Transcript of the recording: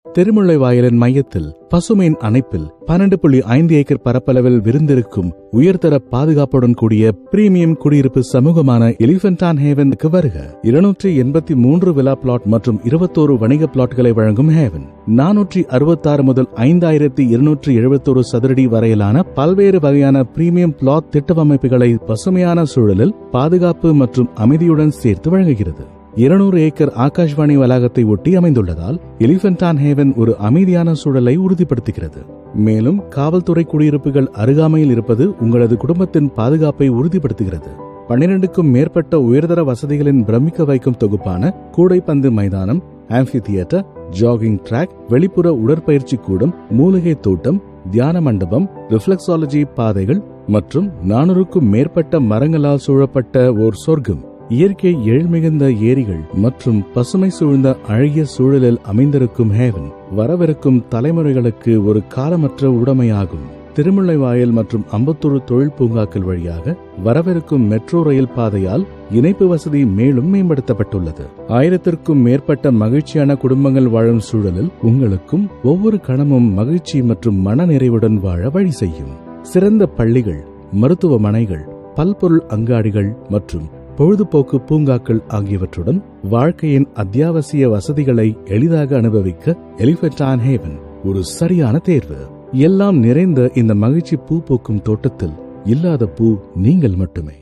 திருமுல்லைவாயலின் மையத்தில் பசுமையின் அணைப்பில் 12.5 ஏக்கர் பரப்பளவில் விருந்திருக்கும் உயர்தர பாதுகாப்புடன் கூடிய பிரீமியம் குடியிருப்பு சமூகமான எலிபென்ட் ஆன் ஹேவனுக்கு வருக. 283 விலா பிளாட் மற்றும் 21 வணிக பிளாட்களை வழங்கும் ஹேவன் 466 முதல் 5271 சதுரடி வரையிலான பல்வேறு வகையான பிரீமியம் பிளாட் திட்டவமைப்புகளை பசுமையான சூழலில் பாதுகாப்பு மற்றும் அமைதியுடன் சேர்த்து வழங்குகிறது. 200 ஏக்கர் ஆகாஷ்வாணி வளாகத்தை ஒட்டி அமைந்துள்ளதால் எலிபென்ட் ஆன் ஹேவன் ஒரு அமைதியான சூழலை உறுதிப்படுத்துகிறது. மேலும் காவல்துறை குடியிருப்புகள் அருகாமையில் இருப்பது உங்களது குடும்பத்தின் பாதுகாப்பை உறுதிப்படுத்துகிறது. 12க்கும் மேற்பட்ட உயர்தர வசதிகளின் பிரமிக்க வைக்கும் தொகுப்பான கூடைப்பந்து மைதானம், ஆம்பி தியேட்டர், ஜாகிங் டிராக், வெளிப்புற உடற்பயிற்சி கூடம், மூலிகை தோட்டம், தியான மண்டபம், ரிஃப்ளெக்ஸாலஜி பாதைகள் மற்றும் 400க்கும் மேற்பட்ட மரங்களால் சூழப்பட்ட ஓர் சொர்க்கம், இயற்கை எழில்மிகுந்த ஏரிகள் மற்றும் பசுமை சூழ்ந்த அழகிய சூழலில் அமைந்திருக்கும் ஹேவன் வரவிருக்கும் தலைமுறைகளுக்கு ஒரு காலமற்ற உடைமையாகும். திருமுல்லைவாயல் மற்றும் அம்பத்தூர் தொழில் பூங்காக்கள் வழியாக வரவிருக்கும் மெட்ரோ ரயில் பாதையால் இணைப்பு வசதி மேலும் மேம்படுத்தப்பட்டுள்ளது. 1000க்கும் மேற்பட்ட மகிழ்ச்சியான குடும்பங்கள் வாழும் சூழலில் உங்களுக்கும் ஒவ்வொரு கணமும் மகிழ்ச்சி மற்றும் மன நிறைவுடன் வாழ வழி செய்யும். சிறந்த பள்ளிகள், மருத்துவமனைகள், பல்பொருள் அங்காடிகள் மற்றும் பொழுதுபோக்கு பூங்காக்கள் ஆகியவற்றுடன் வாழ்க்கையின் அத்தியாவசிய வசதிகளை எளிதாக அனுபவிக்க எலிபென்ட் ஆன் ஹேவன் ஒரு சரியான தேர்வு. எல்லாம் நிறைந்த இந்த மகிழ்ச்சி பூ பூக்கும் தோட்டத்தில் இல்லாத பூ நீங்கள் மட்டுமே.